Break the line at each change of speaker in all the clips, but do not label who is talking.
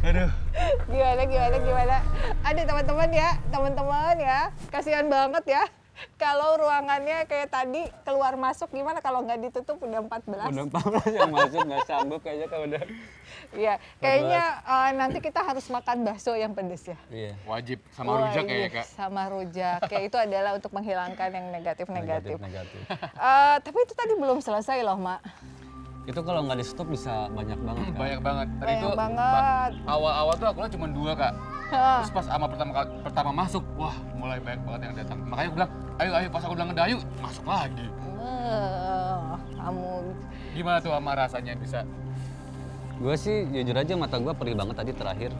Aduh.
Gimana? Aduh teman-teman ya, kasihan banget ya. Kalau ruangannya kayak tadi keluar masuk gimana kalau nggak ditutup udah 14.
Udah 14 yang masuk nggak sanggup kayaknya kalau udah.
Iya, kayaknya nanti kita harus makan bakso yang pedes ya.
Iya. Wajib sama rujak ya Kak.
Sama rujak. Ya itu adalah untuk menghilangkan yang negatif-negatif. Tapi itu tadi belum selesai loh, Mak.
Itu kalau nggak di stop bisa banyak banget kan?
Banyak banget. Tadi
Banyak
itu
banget.
awal-awal tuh aku lihat cuma 2 Kak. Terus pas sama pertama masuk, wah mulai banyak banget yang datang. Makanya aku bilang, ayo pas aku bilang ngedayu, masuk lagi.
Kamu
Gimana tuh sama rasanya bisa?
Gue sih jujur aja mata gue perih banget tadi terakhir.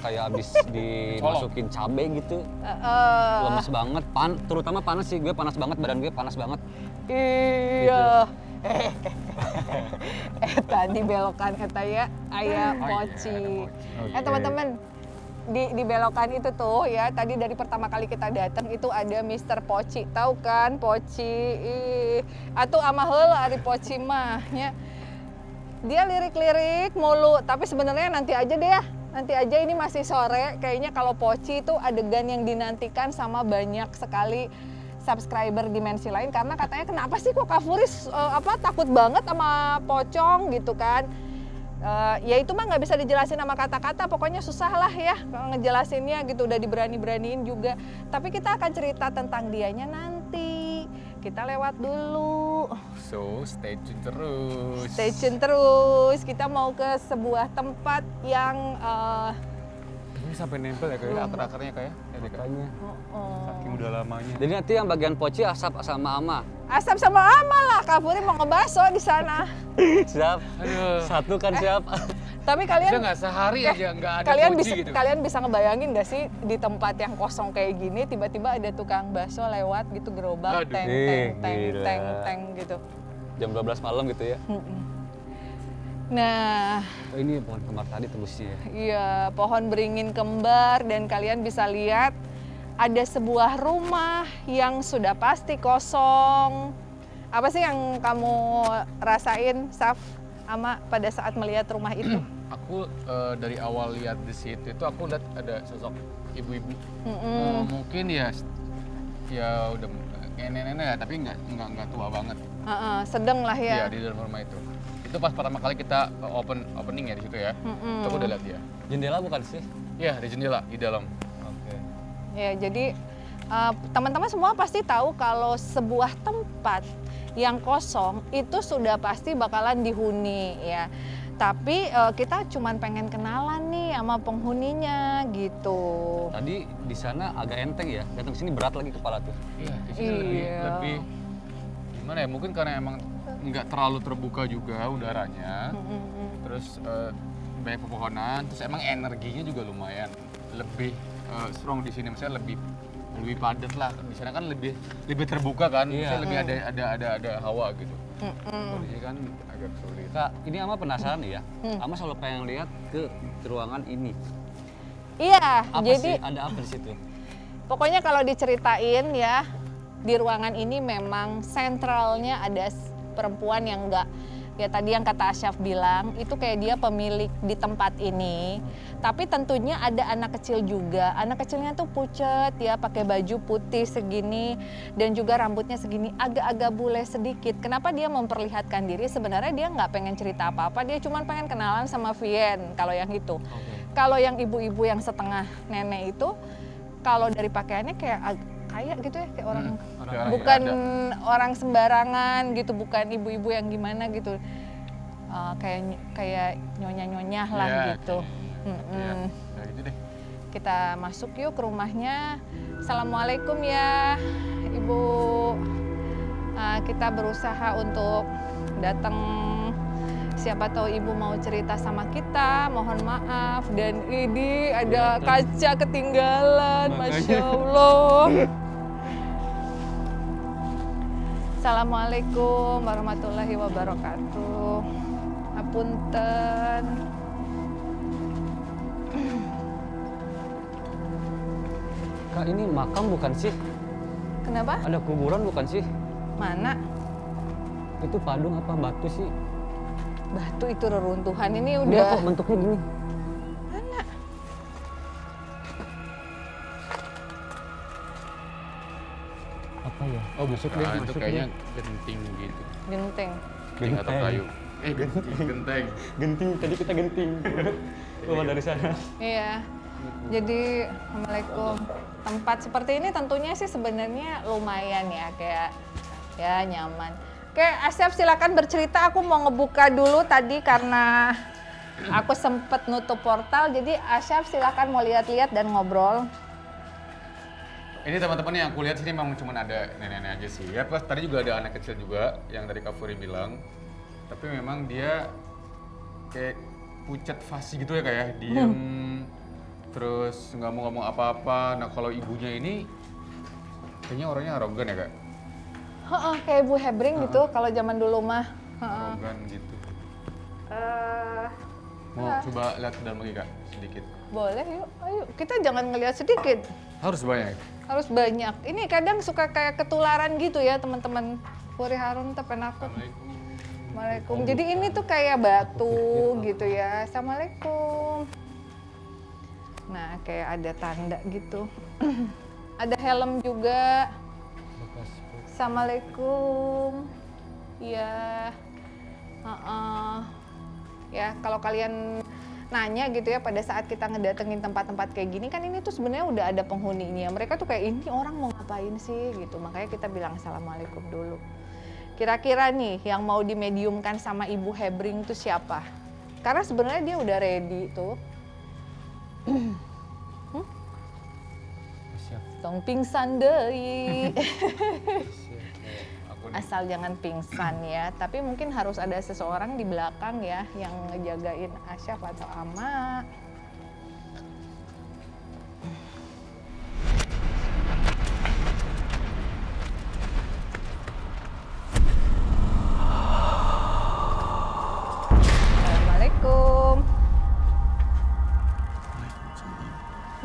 Kayak abis dimasukin cabe gitu. Lemes banget, terutama panas sih. Gue panas banget, badan gue panas banget.
Iya. Tadi belokan katanya ayam poci. Teman-teman, di belokan itu tuh ya, tadi dari pertama kali kita datang itu ada Mr. Poci. Tahu kan Poci? Atuh ama heula ari Poci mah nya. Dia lirik-lirik mulu, tapi sebenarnya nanti aja deh ya. Nanti aja, ini masih sore. Kayaknya kalau Poci itu adegan yang dinantikan sama banyak sekali subscriber Dimensi Lain, karena katanya kenapa sih kok Kak Furis takut banget sama pocong gitu kan. Ya itu mah nggak bisa dijelasin sama kata-kata, pokoknya susah lah ya kalau ngejelasinnya gitu, udah diberani-beraniin juga. Tapi kita akan cerita tentang dianya nanti. Kita lewat dulu.
So, stay tune terus.
Stay tune terus. Kita mau ke sebuah tempat yang
Ini sampai nempel ya kayak akar-akarnya kayak.
Makanya.
Saking udah lamanya.
Jadi nanti yang bagian poci asap sama ama.
asap sama ama lah. Kak Furi mau ngebaso di sana.
Siap.
Aduh.
Satu kan siap.
Tapi kalian
Bisa nggak sehari aja nggak ada
kalian
poci
bisa
gitu?
kalian bisa ngebayangin gak sih di tempat yang kosong kayak gini tiba-tiba ada tukang bakso lewat gitu, gerobak
Aduh.
teng gitu.
Jam 12 malam gitu ya.
Nah,
Oh, ini pohon kembar tadi tembusnya ya.
iya, pohon beringin kembar, dan kalian bisa lihat ada sebuah rumah yang sudah pasti kosong. Apa sih yang kamu rasain, Saf, Ama, pada saat melihat rumah itu?
Aku dari awal lihat di situ itu aku lihat ada sosok ibu-ibu. Mungkin ya udah nenek-nenek ya, tapi nggak tua banget.
Sedang lah ya.
Iya, di dalam rumah itu. Itu pas pertama kali kita opening ya di situ ya. Itu aku udah lihat dia.
Jendela bukan sih?
Iya, di jendela di dalam.
Oke.
Ya, jadi teman-teman semua pasti tahu kalau sebuah tempat yang kosong itu sudah pasti bakalan dihuni ya. Tapi kita cuman pengen kenalan nih sama penghuninya gitu.
Tadi di sana agak enteng ya. Datang sini berat lagi kepala tuh.
Iya, di sini lebih gimana ya? Mungkin karena emang nggak terlalu terbuka juga udaranya. Terus banyak pepohonan. Terus emang energinya juga lumayan lebih strong di sini. Misalnya lebih padat lah. Di sana kan lebih terbuka kan.
Iya.
Misalnya lebih ada hawa gitu. Kalau di sini kan agak sulit.
Kak, ini Ama penasaran nih ya. Ama selalu pengen lihat ke ruangan ini.
Iya,
Apa
jadi
sih? Ada apa di situ?
pokoknya kalau diceritain ya, di ruangan ini memang sentralnya ada perempuan yang enggak, ya tadi yang kata Asyaf bilang, itu kayak dia pemilik di tempat ini. Tapi tentunya ada anak kecil juga. Anak kecilnya tuh pucet ya, pakai baju putih segini dan juga rambutnya segini, agak-agak bule sedikit. Kenapa dia memperlihatkan diri? Sebenarnya dia nggak pengen cerita apa-apa, dia cuma pengen kenalan sama Vien kalau yang itu. Kalau yang ibu-ibu yang setengah nenek itu, kalau dari pakaiannya kayak gitu ya, kayak orang bukan orang sembarangan gitu, bukan ibu-ibu yang gimana gitu, kayak nyonya-nyonya lah gitu.
Ya gitu deh.
Kita masuk yuk ke rumahnya. Assalamualaikum ya Ibu. Kita berusaha untuk datang. Siapa tahu Ibu mau cerita sama kita, mohon maaf. Dan ini ada kaca ketinggalan, Masya Allah. Assalamualaikum warahmatullahi wabarakatuh. Apunten.
Kak, ini makam bukan sih?
Kenapa?
Ada kuburan bukan sih?
Mana?
Itu padung apa batu sih?
Batu itu reruntuhan, ini
Enggak
udah...
kok bentuknya gini.
Mana?
Apa ya?
Oh
masuk
bukan,
deh,
itu
masuk
kayaknya
deh.
genting gitu.
Genteng.
Genting atau kayu. Genteng.
Genting, tadi kita genting. Keluar dari sana.
Iya. Jadi, Assalamualaikum. Tempat seperti ini tentunya sih sebenarnya lumayan ya, kayak ya nyaman. Oke, Asyaf silakan bercerita. Aku mau ngebuka dulu tadi karena aku sempet nutup portal. Jadi Asyaf silakan mau lihat-lihat dan ngobrol.
Ini teman-teman yang aku lihat sini memang cuma ada nenek-nenek aja sih. Ya plus tadi juga ada anak kecil juga yang tadi Kak Furi bilang. Tapi memang dia kayak pucat fasih gitu ya kayak diem. Terus nggak mau ngomong apa-apa. Nah kalau ibunya ini kayaknya orangnya arogan ya Kak?
Heeh, kayak Ibu Hebring gitu kalau zaman dulu mah.
Arogan gitu. Mau coba lihat ke dalam lagi Kak, sedikit.
Boleh yuk, ayo. Kita jangan ngelihat sedikit.
Harus banyak.
Harus banyak. Ini kadang suka kayak ketularan gitu ya teman-teman. Furi Harun teh penakut. Assalamualaikum. Jadi ini tuh kayak batu gitu ya. Assalamualaikum. Nah, kayak ada tanda gitu. Ada helm juga. Assalamualaikum. Iya. Ya, kalau kalian nanya gitu ya pada saat kita ngedatengin tempat-tempat kayak gini kan ini tuh sebenarnya udah ada penghuninya. Mereka tuh kayak ini orang mau ngapain sih gitu. Makanya kita bilang assalamualaikum dulu. Kira-kira nih yang mau dimediumkan sama Ibu Hebring tuh siapa? Karena sebenarnya dia udah ready tuh. Tong pingsan deui. Asal jangan pingsan ya, tapi mungkin harus ada seseorang di belakang ya yang ngejagain Asyaf atau Ama. Assalamualaikum.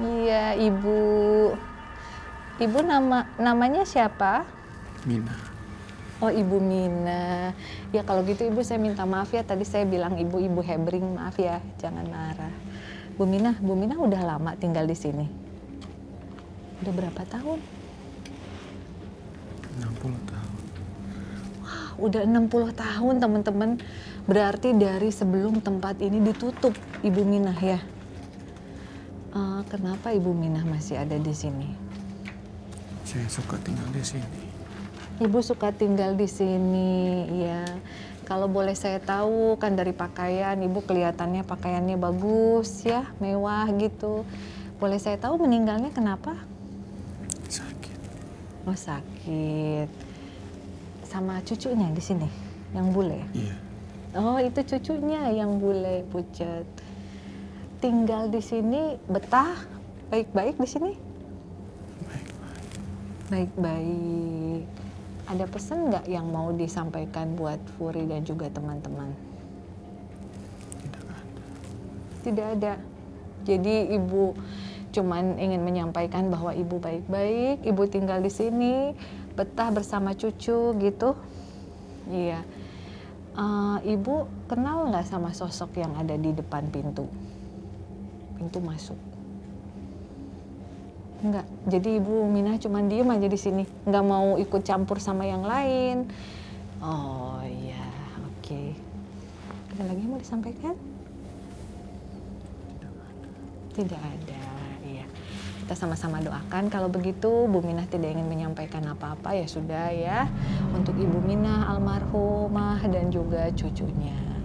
Iya, Ibu. Ibu namanya siapa?
Mina.
Oh, Ibu Mina. Ya kalau gitu Ibu saya minta maaf ya, tadi saya bilang Ibu Hebring, maaf ya, jangan marah. Bu Mina udah lama tinggal di sini? Udah berapa tahun?
60 tahun.
Wah, udah 60 tahun teman-teman. Berarti dari sebelum tempat ini ditutup, Ibu Mina ya. Kenapa Ibu Mina masih ada di sini?
Saya suka tinggal di sini.
Ibu suka tinggal di sini, ya. Kalau boleh saya tahu, kan dari pakaian, Ibu kelihatannya pakaiannya bagus ya, mewah gitu. Boleh saya tahu meninggalnya kenapa?
Sakit.
Oh, sakit. Sama cucunya di sini, yang bule?
Iya.
Oh, itu cucunya yang bule, pucat. Tinggal di sini, betah, baik-baik di sini?
Baik-baik.
Baik-baik. Ada pesan nggak yang mau disampaikan buat Furi dan juga teman-teman?
Tidak ada.
Tidak ada. Jadi Ibu cuman ingin menyampaikan bahwa Ibu baik-baik, Ibu tinggal di sini, betah bersama cucu gitu. Iya. Ibu kenal nggak sama sosok yang ada di depan pintu masuk? Enggak. Jadi Ibu Mina cuma diem aja di sini, nggak mau ikut campur sama yang lain. Oh iya, oke. Ada lagi yang mau disampaikan? Tidak ada, iya. Kita sama-sama doakan kalau begitu Bu Minah tidak ingin menyampaikan apa-apa ya sudah ya. Untuk Ibu Minah almarhumah dan juga cucunya.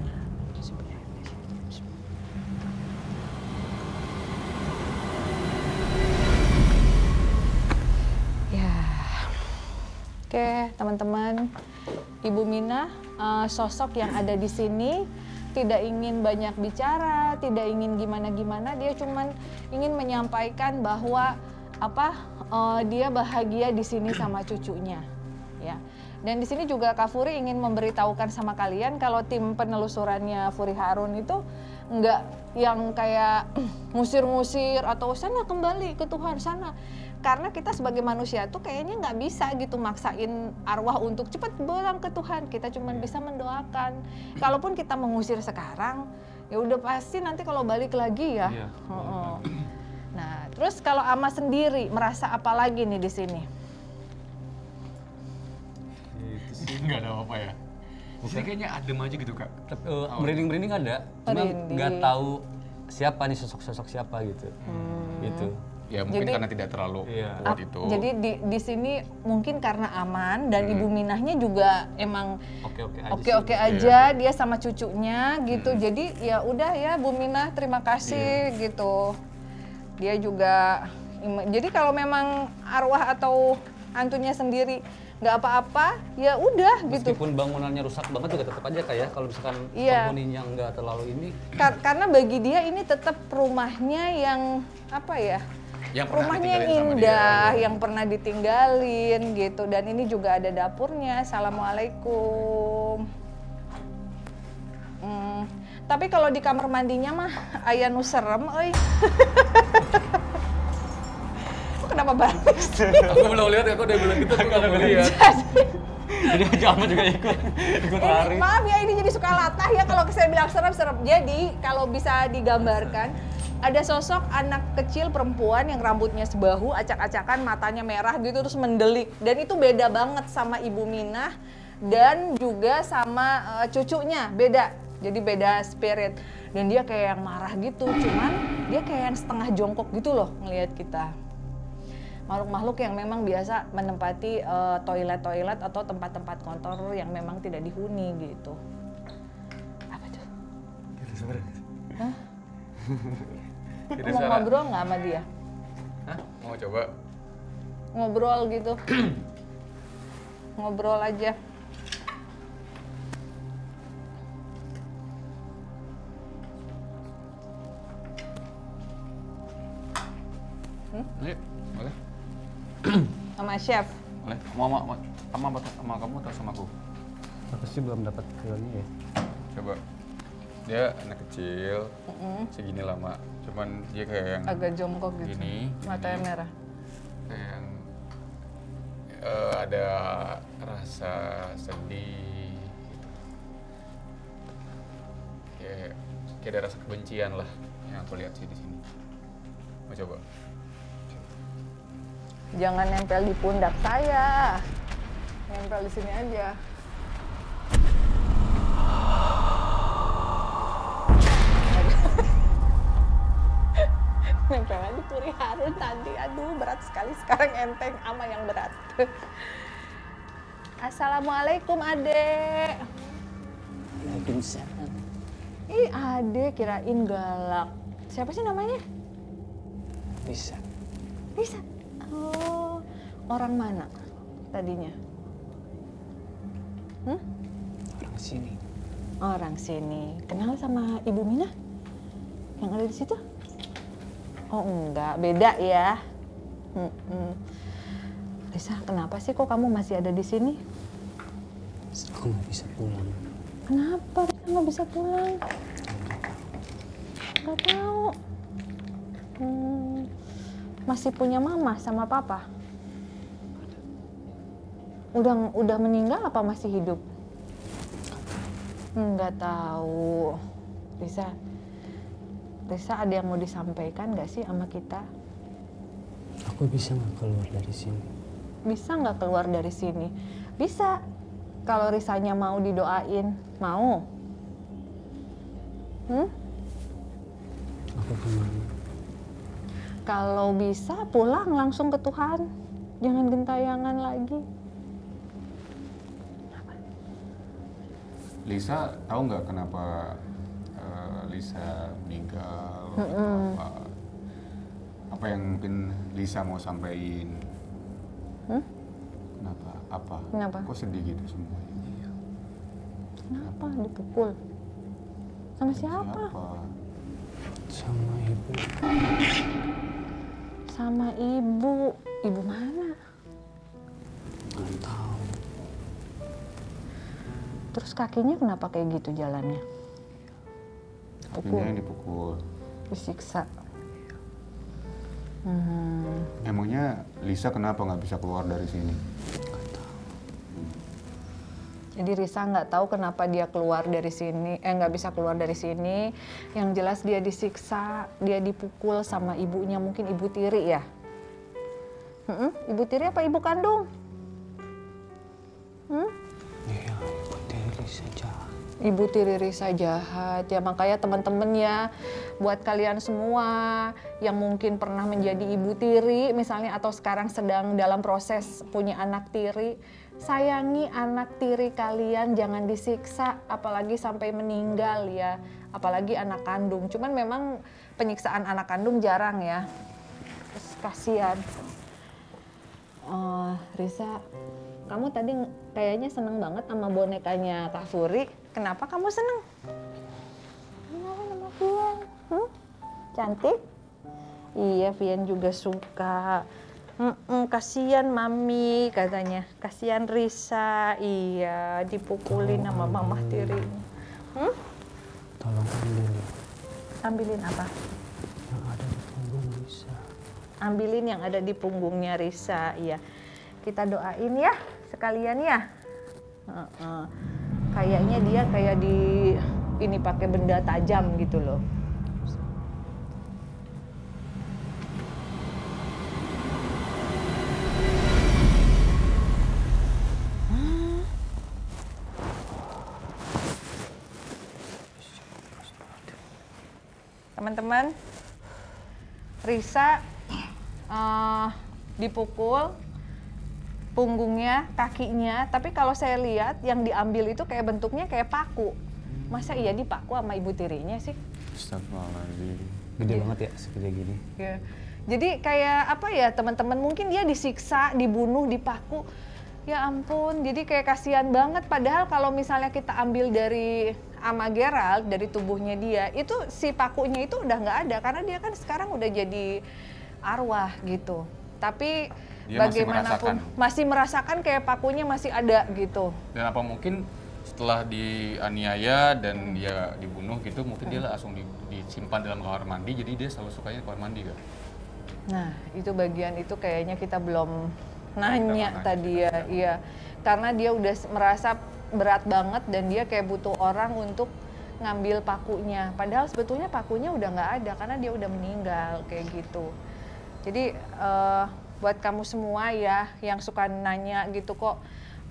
Oke, teman-teman, Ibu Minah, sosok yang ada di sini tidak ingin banyak bicara, tidak ingin gimana-gimana, dia cuman ingin menyampaikan bahwa dia bahagia di sini sama cucunya, ya. Dan di sini juga Kak Furi ingin memberitahukan sama kalian kalau tim penelusurannya Furi Harun itu nggak yang kayak ngusir-ngusir atau sana kembali ke Tuhan sana. Karena kita sebagai manusia tuh kayaknya nggak bisa gitu maksain arwah untuk cepat pulang ke Tuhan. Kita cuma bisa mendoakan. Kalaupun kita mengusir sekarang, ya udah pasti nanti kalau balik lagi ya.
Iya.
Nah, terus kalau Ama sendiri merasa apa lagi nih di sini?
Itu sih nggak ada apa ya. Sini kayaknya adem aja gitu Kak.
Merinding-merinding ada, cuma nggak tahu siapa nih sosok-sosok siapa gitu. Gitu.
Ya mungkin
Jadi-
karena tidak terlalu kuat itu.
Jadi di sini mungkin karena aman dan Ibu Minahnya juga emang
Oke-oke aja
oke-oke
sih.
aja, dia sama cucunya gitu. Jadi ya udah ya Bu Minah, terima kasih gitu. Dia juga jadi kalau memang arwah atau hantunya sendiri nggak apa-apa, ya udah gitu.
Meskipun bangunannya rusak banget juga tetap aja kayak kalau misalkan
Iya.
penghuninya nggak terlalu ini.
Karena bagi dia ini tetap rumahnya yang apa ya?
Yang pernah
Rumahnya yang
ditinggalin sama
indah,
dia.
yang pernah ditinggalin gitu. Dan ini juga ada dapurnya. Assalamualaikum. Tapi kalau di kamar mandinya mah aya nu serem, euy. Kenapa balik sih?
Aku belum lihat, aku udah bilang gitu, aku nggak lihat.
Jadi aja Ama juga ikut lari.
Maaf ya, ini jadi suka latah ya kalau saya bilang serem-serem. Jadi kalau bisa digambarkan, ada sosok anak kecil perempuan yang rambutnya sebahu, acak-acakan, matanya merah gitu terus mendelik. Dan itu beda banget sama Ibu Minah dan juga sama cucunya, beda. Jadi beda spirit. Dan dia kayak yang marah gitu, cuman dia kayak yang setengah jongkok gitu loh ngelihat kita. Makhluk-makhluk yang memang biasa menempati toilet-toilet atau tempat-tempat kotor yang memang tidak dihuni gitu. Apa tuh? Hah?
Jadi
Mau
suara-
ngobrol nggak sama dia?
Hah? Mau coba?
Ngobrol gitu. Ngobrol aja.
Ayo, boleh?
Sama chef.
Boleh? Sama kamu atau sama aku?
Aku sih belum dapat filmnya ya.
Coba. Dia anak kecil, segini lama. Cuman dia kayak yang
Agak jongkok gitu.
gini.
Matanya
gini.
merah.
Kayak yang ada rasa sedih gitu. Kayak ada rasa kebencian lah yang aku lihat sih di sini. Mau coba?
Jangan nempel di pundak saya. Nempel di sini aja. Nempel di Puri Harun tadi. Aduh, berat sekali. Sekarang enteng ama yang berat. Assalamualaikum, Adek.
Waalaikumsalam.
Ih, Adek kirain galak. Siapa sih namanya?
Bisa.
Bisa. Oh, orang mana tadinya?
Orang sini.
Orang sini. Kenal sama Ibu Minah? Yang ada di situ? Oh enggak, beda ya. Risa, kenapa sih kok kamu masih ada di sini?
Aku nggak bisa pulang.
Kenapa Risa nggak bisa pulang? Nggak tahu. Masih punya mama sama papa? Udah meninggal apa masih hidup? Nggak tahu. Risa ada yang mau disampaikan nggak sih sama kita?
Aku bisa nggak keluar dari sini?
Bisa nggak keluar dari sini? Bisa. Kalau Risanya mau didoain, mau?
Aku kemana?
Kalau bisa pulang langsung ke Tuhan. Jangan gentayangan lagi.
Lisa tahu nggak kenapa Lisa meninggal? Apa yang mungkin Lisa mau sampaikan? Kenapa? Apa?
Kenapa?
Kok sedih gitu semua?
Kenapa dipukul? Sama siapa?
Sama ibu.
Sama ibu. Ibu mana?
Nggak tahu.
Terus kakinya kenapa kayak gitu jalannya?
Kakinya yang dipukul.
Disiksa.
Emangnya Lisa kenapa nggak bisa keluar dari sini?
Jadi Risa nggak tahu kenapa dia keluar dari sini, nggak bisa keluar dari sini. Yang jelas dia disiksa, dia dipukul sama ibunya, mungkin ibu tiri ya. Ibu tiri apa ibu kandung?
Iya, ibu tiri Risa jahat.
Ibu tiri Risa jahat, ya makanya teman-teman ya, buat kalian semua yang mungkin pernah menjadi ibu tiri misalnya atau sekarang sedang dalam proses punya anak tiri, sayangi anak tiri kalian, jangan disiksa apalagi sampai meninggal ya, apalagi anak kandung. Cuman memang penyiksaan anak kandung jarang ya, terus kasihan. Risa, kamu tadi kayaknya seneng banget sama bonekanya Kak Furi. Kenapa kamu seneng? Kenapa nama Vian? Cantik? Iya, Vian juga suka. Kasian Mami katanya. Kasian Risa. Iya, dipukulin sama mama tirinya.
Tolong ambilin.
Ambilin apa?
Yang ada di punggung Risa.
Ambilin yang ada di punggungnya Risa. Iya. Kita doain ya sekalian ya. Kayaknya dia kayak ini pakai benda tajam gitu loh. Teman-teman, Risa dipukul punggungnya, kakinya, tapi kalau saya lihat yang diambil itu kayak bentuknya kayak paku. Masa iya dipaku sama ibu tirinya sih?
Astagfirullahaladzim.
Gede banget ya, segede gini.
Ya. Jadi kayak apa ya teman-teman, mungkin dia disiksa, dibunuh, dipaku. Ya ampun, jadi kayak kasihan banget. Padahal kalau misalnya kita ambil dari ama Gerald, dari tubuhnya dia, itu si pakunya itu udah nggak ada. Karena dia kan sekarang udah jadi arwah gitu. Tapi dia bagaimanapun masih merasakan kayak pakunya masih ada gitu.
Dan apa mungkin setelah dianiaya dan dia dibunuh gitu, mungkin dia langsung disimpan dalam kamar mandi, jadi dia selalu sukanya kamar mandi kan?
Nah itu bagian itu kayaknya kita belum nanya tadi ya, iya. Karena dia udah merasa berat banget dan dia kayak butuh orang untuk ngambil pakunya. Padahal sebetulnya pakunya udah nggak ada karena dia udah meninggal kayak gitu. Jadi buat kamu semua ya yang suka nanya gitu, kok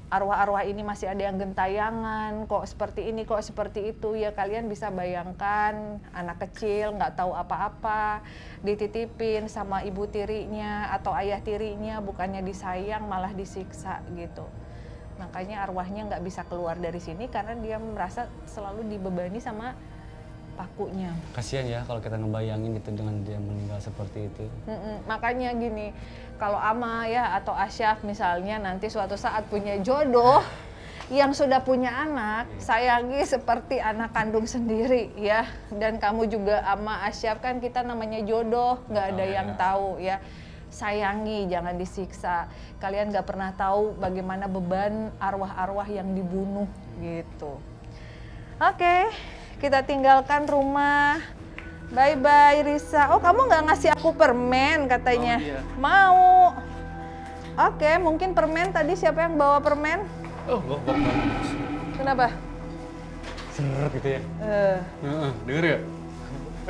arwah-arwah ini masih ada yang gentayangan, kok seperti ini, kok seperti itu, ya kalian bisa bayangkan anak kecil nggak tahu apa-apa dititipin sama ibu tirinya atau ayah tirinya, bukannya disayang malah disiksa gitu. Makanya arwahnya nggak bisa keluar dari sini karena dia merasa selalu dibebani sama pakunya.
Kasihan ya kalau kita ngebayangin gitu dengan dia meninggal seperti itu.
Makanya gini, kalau Ama ya atau Asyaf misalnya nanti suatu saat punya jodoh yang sudah punya anak, sayangi seperti anak kandung sendiri ya. Dan kamu juga Ama, Asyaf kan kita namanya jodoh, nggak ada yang tahu ya. Sayangi, jangan disiksa. Kalian nggak pernah tahu bagaimana beban arwah-arwah yang dibunuh gitu. Oke. Kita tinggalkan rumah. Bye-bye Risa. Oh kamu nggak ngasih aku permen katanya.
Iya.
Mau. Oke, mungkin permen tadi siapa yang bawa permen?
Oh, gue
Kenapa?
Seret gitu ya.
Denger ya?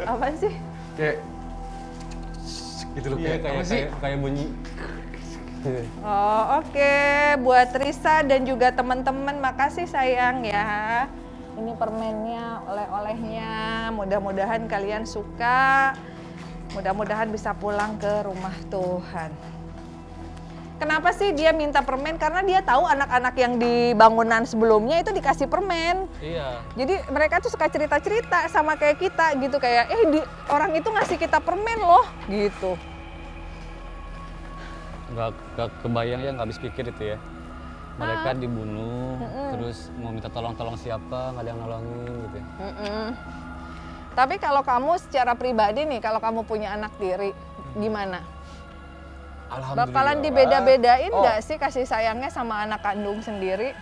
Apa sih?
Kayak gitu loh,
kayak bunyi.
Oh oke. Buat Risa dan juga teman-teman makasih sayang ya. Ini permennya, oleh-olehnya, mudah-mudahan kalian suka, mudah-mudahan bisa pulang ke rumah Tuhan. Kenapa sih dia minta permen? Karena dia tahu anak-anak yang di bangunan sebelumnya itu dikasih permen.
Iya.
Jadi mereka tuh suka cerita-cerita sama kayak kita gitu, kayak orang itu ngasih kita permen loh gitu.
Gak kebayang ya, nggak habis pikir itu ya. Mereka dibunuh, terus mau minta tolong siapa, nggak ada yang nolongin gitu.
Tapi kalau kamu secara pribadi nih, kalau kamu punya anak tiri, gimana?
Alhamdulillah.
Bakalan dibeda-bedain nggak sih kasih sayangnya sama anak kandung sendiri?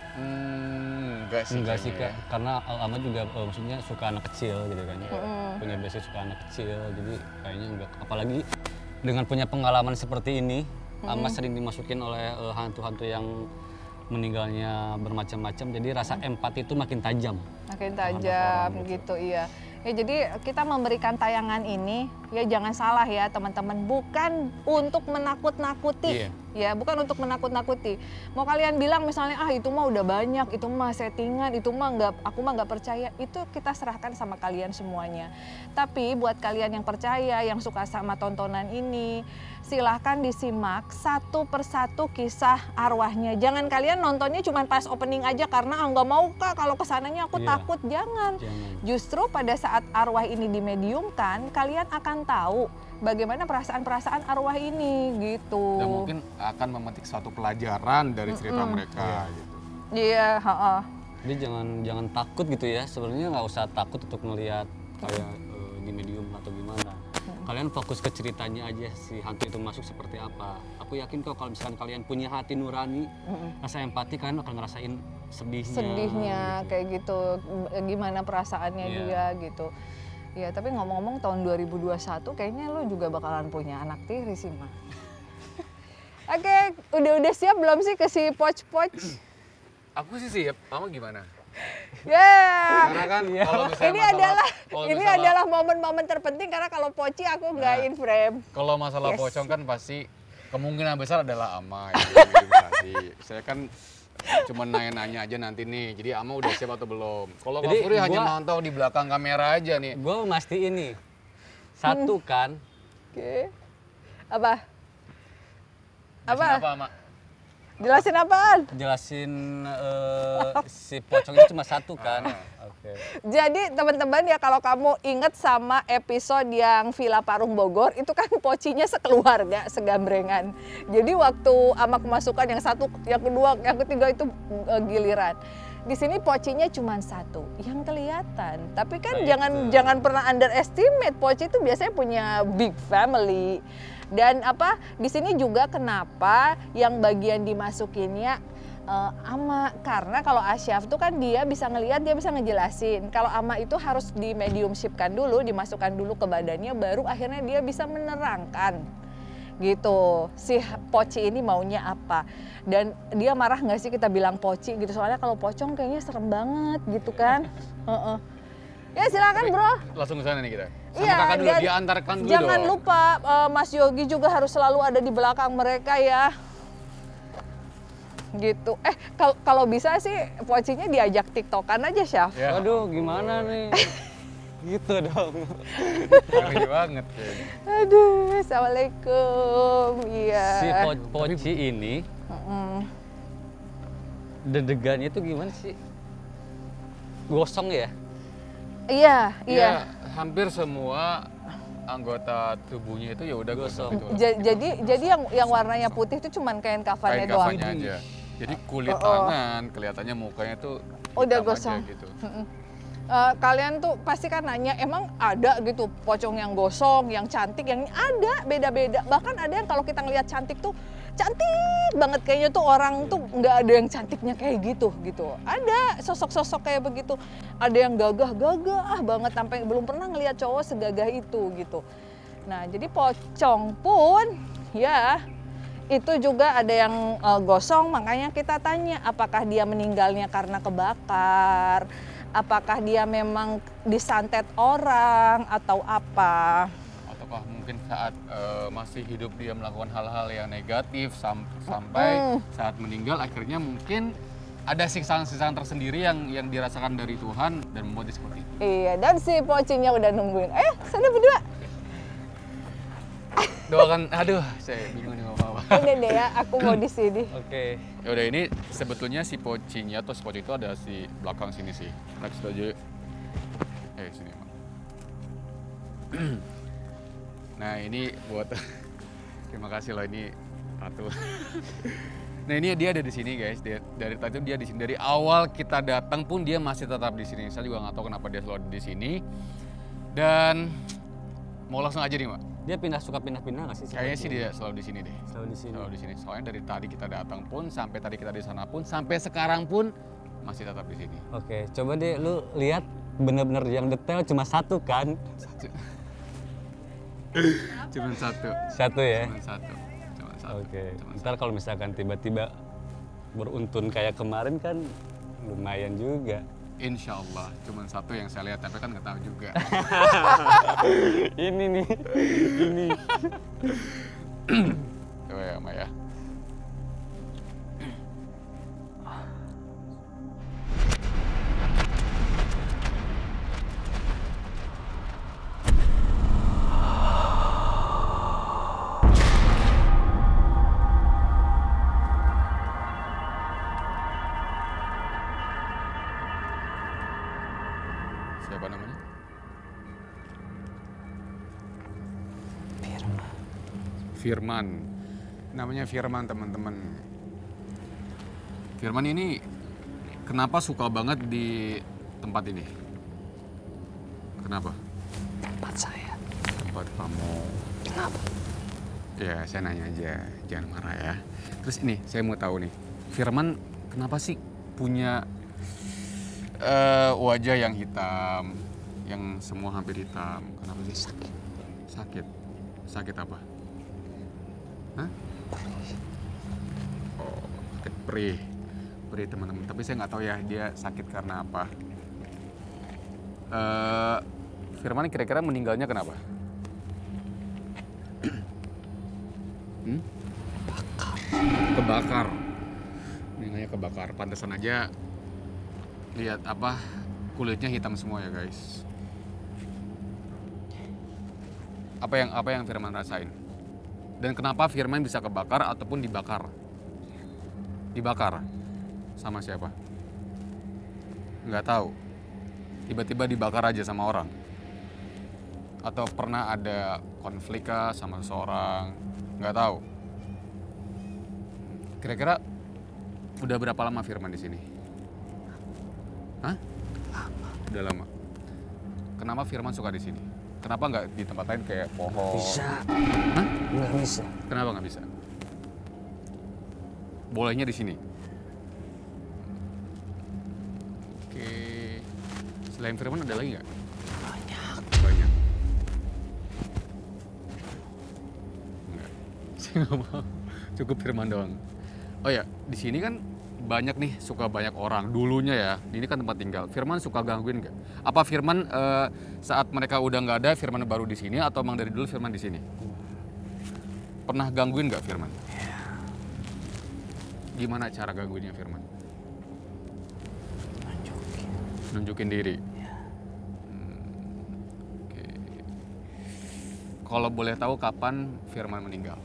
Enggak sih
Kak, karena Alama juga maksudnya suka anak kecil gitu kan. Punya biasa suka anak kecil, jadi kayaknya enggak. Apalagi dengan punya pengalaman seperti ini, Ama sering dimasukin oleh hantu-hantu yang meninggalnya bermacam-macam, jadi rasa empati itu makin tajam.
Makin tajam gitu, iya. Ya jadi kita memberikan tayangan ini, ya jangan salah ya teman-teman, bukan untuk menakut-nakuti. Ya, bukan untuk menakut-nakuti. Mau kalian bilang misalnya, itu mah udah banyak, itu mah settingan, itu mah aku mah nggak percaya, itu kita serahkan sama kalian semuanya. Tapi buat kalian yang percaya, yang suka sama tontonan ini, silahkan disimak satu persatu kisah arwahnya. Jangan kalian nontonnya cuma pas opening aja karena nggak mau Kak, kalau kesananya aku takut. Jangan. Justru pada saat arwah ini dimediumkan, kalian akan tahu bagaimana perasaan-perasaan arwah ini gitu.
Dan mungkin akan memetik suatu pelajaran dari cerita mereka gitu.
Iya,
Jadi jangan takut gitu ya. Sebenarnya nggak usah takut untuk melihat kayak di medium atau gimana. Kalian fokus ke ceritanya aja, si hantu itu masuk seperti apa. Aku yakin kok kalau misalkan kalian punya hati nurani, rasa empati, kalian akan ngerasain sedihnya
gitu. Kayak gitu, gimana perasaannya dia gitu. Ya, tapi ngomong-ngomong tahun 2021 kayaknya lo juga bakalan punya anak tiri sih, Ma. Oke, udah siap belum sih ke si Poch?
Aku sih siap, kamu gimana?
Karena
kan
ini adalah momen-momen terpenting karena kalau Poci aku nggak in frame.
Kalau masalah pocong kan pasti kemungkinan besar adalah Ama yang investasi. Saya kan cuma nanya-nanya aja nanti nih. Jadi Ama udah siap atau belum? Kalau Kak Puri hanya mantau di belakang kamera aja nih.
Gue mesti ini satu kan.
Oke. Apa,
Ama?
Jelasin apaan?
Jelasin si pocong itu cuma satu kan.
Jadi teman-teman ya, kalau kamu inget sama episode yang Villa Parung Bogor, itu kan pocinya sekeluarga, segambrengan. Jadi waktu Ama kemasukan yang satu, yang kedua, yang ketiga itu giliran. Di sini pocinya cuma satu yang kelihatan. Tapi kan jangan pernah underestimate, poci itu biasanya punya big family. Dan di sini juga kenapa yang bagian dimasukinnya Ama, karena kalau Asyaf tuh kan dia bisa ngelihat, dia bisa ngejelasin. Kalau Ama itu harus di mediumshipkan dulu, dimasukkan dulu ke badannya, baru akhirnya dia bisa menerangkan gitu si Poci ini maunya apa. Dan dia marah nggak sih kita bilang Poci gitu, soalnya kalau pocong kayaknya serem banget gitu kan. Ya silakan bro.
Langsung ke sana nih kita. Sama kakak dulu, diantarkan dulu.
Jangan lupa Mas Yogi juga harus selalu ada di belakang mereka ya. Gitu. Kalau bisa sih Pocinya diajak TikTokan aja, Syaf.
Ya. Waduh, gimana nih? Gitu dong.
Ngeri banget.
Aduh, assalamualaikum. Iya.
Si Poci ini, deg-degannya itu gimana sih? Gosong ya?
Iya.
Hampir semua anggota tubuhnya itu ya udah gosong.
Jadi yang warnanya putih itu cuman kain kafannya doang.
Kain kafannya aja. Jadi kulit tangan, kelihatannya mukanya tuh
udah gosong.
Gitu.
Kalian tuh pasti kan nanya, emang ada gitu pocong yang gosong, yang cantik, yang ada beda-beda. Bahkan ada yang kalau kita ngelihat cantik tuh cantik banget, kayaknya tuh orang tuh nggak ada yang cantiknya kayak gitu. Ada sosok-sosok kayak begitu. Ada yang gagah banget, sampai belum pernah ngelihat cowok segagah itu gitu. Nah jadi pocong pun ya itu juga ada yang gosong, makanya kita tanya apakah dia meninggalnya karena kebakar, apakah dia memang disantet orang atau apa.
Ataukah mungkin saat masih hidup dia melakukan hal-hal yang negatif sampai saat meninggal akhirnya mungkin ada siksaan-siksaan tersendiri yang dirasakan dari Tuhan dan membuat dia seperti itu.
Iya, dan si Pocinya udah nungguin. Sana berdua.
Doakan, aduh, saya bingung nih ngomong apa.
Ini deh ya, aku mau di sini.
Oke.
Ya udah, ini sebetulnya si Pocinya atau si Poci itu ada si belakang sini sih. Next aja. Sini Mak. Nah ini buat terima kasih loh, ini Ratu. Nah ini dia ada di sini guys. Dari tadi dia di sini, dari awal kita datang pun dia masih tetap di sini. Saya juga nggak tahu kenapa dia selalu ada di sini. Dan mau langsung aja nih Mak.
Dia suka pindah-pindah nggak sih?
Kayaknya sih dia selalu di sini deh.
Selalu di sini.
Soalnya dari tadi kita datang pun, sampai tadi kita di sana pun, sampai sekarang pun masih tetap di sini.
Oke, coba deh lu lihat bener-bener yang detail cuma satu kan?
Cuman satu.
Satu ya?
Cuman satu. Cuman satu.
Oke.
Cuman
Ntar kalau misalkan tiba-tiba beruntun kayak kemarin kan lumayan juga.
Insya Allah, cuman satu yang saya lihat, tapi kan nggak tahu juga.
Ini nih, ini.
Coba ya, Mbak ya. Siapa namanya? Firman. Namanya Firman, teman-teman. Firman ini kenapa suka banget di tempat ini? Kenapa?
Tempat saya.
Tempat kamu.
Kenapa?
Ya, saya nanya aja, jangan marah ya. Terus ini, saya mau tahu nih, Firman kenapa sih punya wajah yang hitam, yang semua hampir hitam? Kenapa sih?
Sakit.
Sakit? Sakit apa? Hah? Oh, sakit perih. Perih, teman-teman. Tapi saya nggak tahu ya dia sakit karena apa. Firman kira-kira meninggalnya kenapa? Kebakar. Meninggalnya kebakar. Pantesan aja lihat apa, kulitnya hitam semua ya guys. Apa yang Firman rasain? Dan kenapa Firman bisa kebakar ataupun dibakar? Dibakar sama siapa? Nggak tahu. Tiba-tiba dibakar aja sama orang. Atau pernah ada konflik kah sama seseorang? Nggak tahu. Kira-kira udah berapa lama Firman di sini? Hah?
Lama.
Udah lama. Kenapa Firman suka di sini? Kenapa nggak di tempat lain kayak pohon?
Bisa.
Hah?
Nggak bisa.
Kenapa nggak bisa? Bolehnya di sini. Oke. Selain Firman ada lagi nggak?
Banyak.
Banyak. Enggak. Saya nggak mau. Cukup Firman doang. Oh ya, di sini kan banyak nih, suka banyak orang. Dulunya ya, ini kan tempat tinggal. Firman suka gangguin nggak? Apa Firman saat mereka udah nggak ada, Firman baru di sini atau emang dari dulu Firman di sini? Pernah gangguin nggak Firman? Gimana cara gangguinnya Firman?
Nunjukin.
Nunjukin diri. Oke. Kalau boleh tahu kapan Firman meninggal?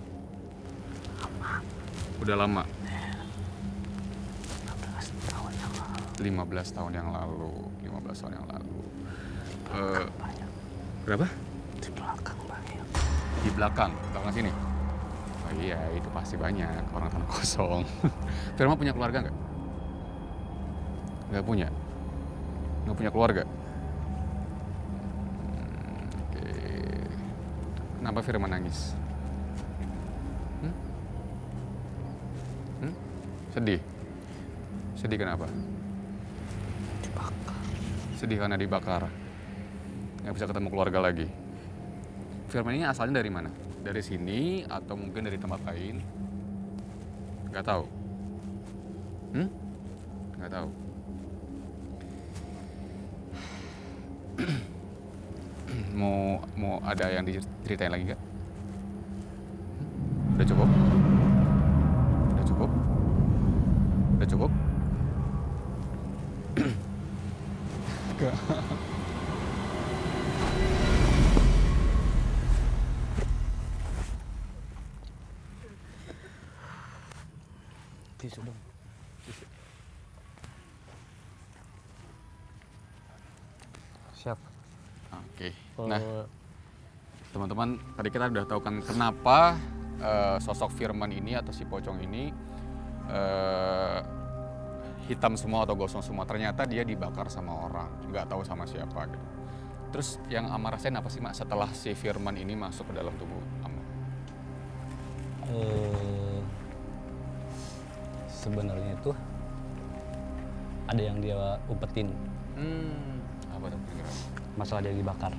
Lama.
Udah lama.
15 tahun yang lalu.
15 tahun yang lalu. 15 tahun yang lalu.
Banyak.
Berapa?
Di belakang banyak.
Di belakang sini. Oh iya, itu pasti banyak orang tanah kosong. Firman punya keluarga nggak? Nggak punya. Nggak punya keluarga. Oke. Kenapa Firman nangis? Sedih. Sedih kenapa?
Dibakar.
Sedih karena dibakar. Nggak bisa ketemu keluarga lagi. Firman ini asalnya dari mana? Dari sini atau mungkin dari tempat lain? Nggak tahu. Nggak tahu. mau ada yang diceritain lagi nggak? Udah cukup? Udah cukup? Udah cukup? Enggak.
Tisu dong. Siap.
Oke. Nah, teman-teman, tadi kita udah tahu kan kenapa sosok Firman ini atau si pocong ini hitam semua atau gosong semua. Ternyata dia dibakar sama orang, nggak tahu sama siapa gitu. Terus yang Amar rasain apa sih, Mak, setelah si Firman ini masuk ke dalam tubuh Amar?
Sebenarnya itu ada yang dia umpetin.
Apa tuh kira-kira?
Masalah dia dibakar.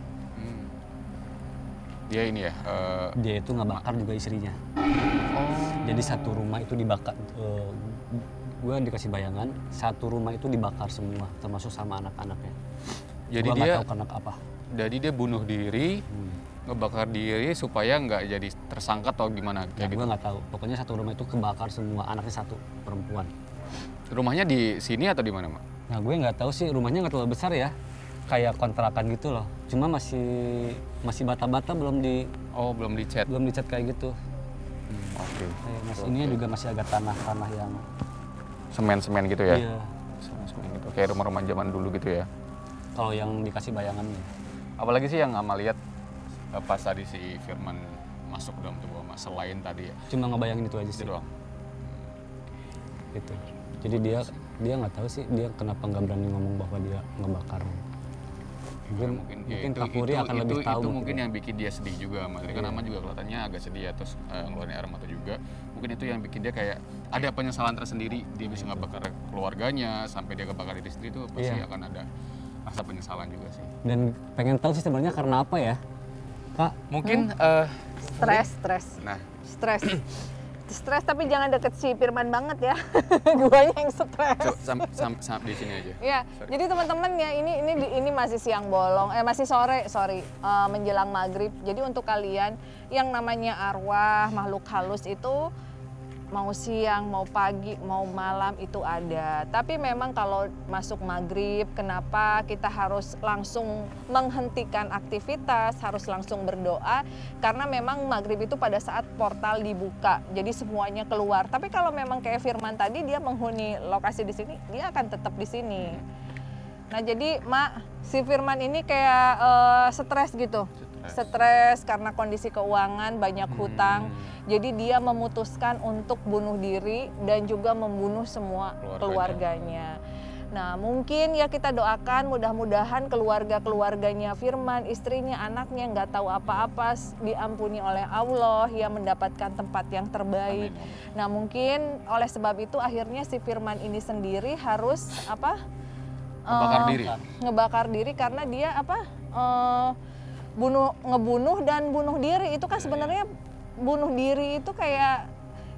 Dia ini ya.
Dia itu ngebakar juga istrinya. Jadi satu rumah itu dibakar. Gue dikasih bayangan, satu rumah itu dibakar semua, termasuk sama anak-anaknya.
Jadi
Gua
dia
nggak tahu karena apa.
Jadi dia bunuh diri, ngebakar diri supaya nggak jadi tersangka atau gimana
Ya,
kayak
gue
gitu.
nggak tahu. Pokoknya satu rumah itu kebakar semua, anaknya satu perempuan.
Rumahnya di sini atau di mana, Mak?
Nah gue nggak tahu sih, rumahnya nggak terlalu besar ya, kayak kontrakan gitu loh. Cuma masih bata-bata, belum
Belum dicat.
dicat kayak gitu.
Oke.
Kayak ini juga masih agak tanah yang
Semen-semen gitu ya?
iya.
Semen gitu. Kayak rumah-rumah zaman dulu gitu ya.
Kalau yang dikasih bayangannya.
Apalagi sih yang Ama lihat pas tadi si Firman masuk dalam tubuh Ama selain tadi ya.
Cuma ngebayangin itu aja
Itu
sih.
doang.
Gitu. Jadi dia nggak tahu sih dia kenapa nggak berani ngomong bahwa dia ngebakar.
Ya,
Mungkin Kak Puri akan lebih tahu.
Itu mungkin yang bikin dia sedih juga, Mas. Kan Ama juga kelihatannya agak sedih ya, terus ngeluarin air mata juga. Mungkin itu yang bikin dia kayak ada penyesalan tersendiri. Dia bisa ngebakar keluarganya, sampai dia ngebakar diri sendiri itu pasti akan ada rasa penyesalan juga sih.
Dan pengen tahu sih sebenarnya karena apa ya, Kak?
Mungkin nah
Stres tapi jangan deket si Firman banget ya. Guanya yang stres.
sampai di sini aja.
Ya, jadi teman-teman ya ini masih siang bolong, masih sore, menjelang maghrib. Jadi untuk kalian yang namanya arwah, makhluk halus itu mau siang, mau pagi, mau malam itu ada. Tapi memang kalau masuk maghrib, kenapa kita harus langsung menghentikan aktivitas, harus langsung berdoa? Karena memang maghrib itu pada saat portal dibuka, jadi semuanya keluar. Tapi kalau memang kayak Firman tadi, dia menghuni lokasi di sini, dia akan tetap di sini. Nah jadi si Firman ini kayak stres gitu. Stres karena kondisi keuangan, banyak hutang. Jadi dia memutuskan untuk bunuh diri dan juga membunuh semua keluarganya. Nah mungkin ya kita doakan mudah-mudahan keluarganya Firman, istrinya, anaknya nggak tahu apa-apa diampuni oleh Allah, ya mendapatkan tempat yang terbaik.
Amin.
Nah mungkin oleh sebab itu akhirnya si Firman ini sendiri harus ngebakar diri karena dia ngebunuh dan bunuh diri itu kan sebenarnya bunuh diri itu kayak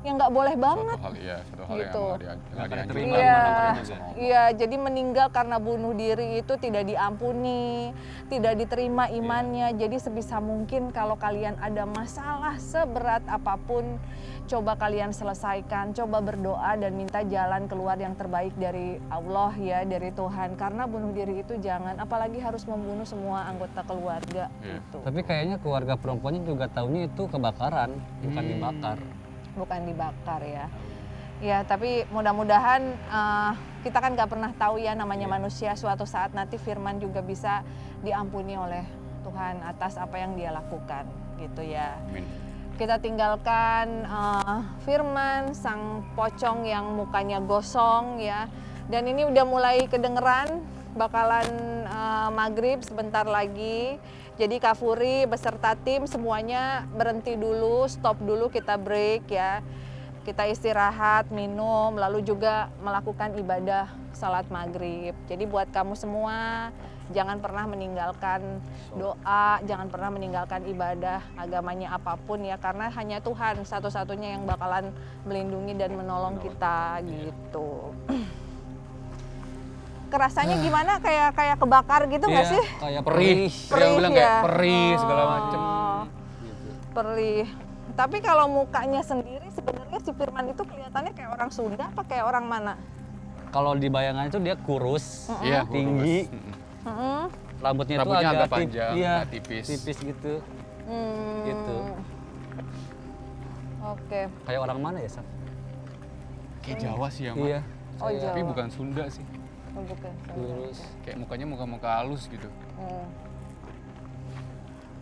yang nggak boleh banget.
Satu hal
gitu.
yang nggak dianjurkan.
Iya, jadi meninggal karena bunuh diri itu tidak diampuni, tidak diterima imannya. Jadi sebisa mungkin kalau kalian ada masalah seberat apapun, coba kalian selesaikan, coba berdoa dan minta jalan keluar yang terbaik dari Allah ya, dari Tuhan. Karena bunuh diri itu jangan, apalagi harus membunuh semua anggota keluarga gitu.
Tapi kayaknya keluarga perempuannya juga taunya itu kebakaran, bukan dibakar.
Bukan dibakar ya. Ya tapi mudah-mudahan kita kan nggak pernah tahu ya namanya manusia, suatu saat nanti Firman juga bisa diampuni oleh Tuhan atas apa yang dia lakukan gitu ya.
Amin.
Kita tinggalkan Firman, sang pocong yang mukanya gosong ya. Dan ini udah mulai kedengeran bakalan maghrib sebentar lagi. Jadi Kak Furi beserta tim semuanya berhenti dulu, stop dulu, kita break ya. Kita istirahat, minum, lalu juga melakukan ibadah salat maghrib. Jadi buat kamu semua, jangan pernah meninggalkan doa, jangan pernah meninggalkan ibadah agamanya apapun ya. Karena hanya Tuhan satu-satunya yang bakalan melindungi dan menolong kita gitu. Kerasanya gimana? Kayak kebakar gitu nggak sih?
Kayak
Perih.
Perih
Dia bilang
ya?
kayak perih segala macem.
Perih. Tapi kalau mukanya sendiri sebenarnya si Firman itu kelihatannya kayak orang Sunda apa kayak orang mana?
Kalau di bayangan itu dia kurus,
Iya,
tinggi, rambutnya itu
Rambutnya agak
agak
panjang,
iya,
agak tipis.
gitu. Gitu.
Oke.
Kayak orang mana ya, Saf?
Kayak Jawa sih ya, Mak.
Iya.
Oh Jawa.
Tapi bukan Sunda sih.
Oh, bukan.
Kurus.
Kayak mukanya muka-muka halus gitu.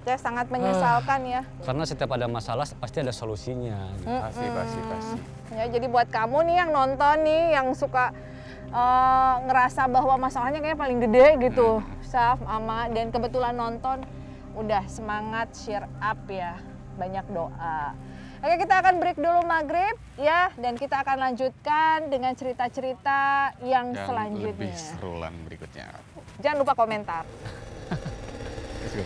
Saya sangat menyesalkan ya.
Karena setiap ada masalah pasti ada solusinya. Gitu.
Pasti.
Ya jadi buat kamu nih yang nonton nih yang suka ngerasa bahwa masalahnya kayak paling gede gitu, Saf, Ama, dan kebetulan nonton, udah semangat, cheer up ya, banyak doa. Oke, kita akan break dulu maghrib ya, dan kita akan lanjutkan dengan cerita-cerita yang
Yang
selanjutnya.
lebih serulan berikutnya.
Jangan lupa komentar.
Let's go.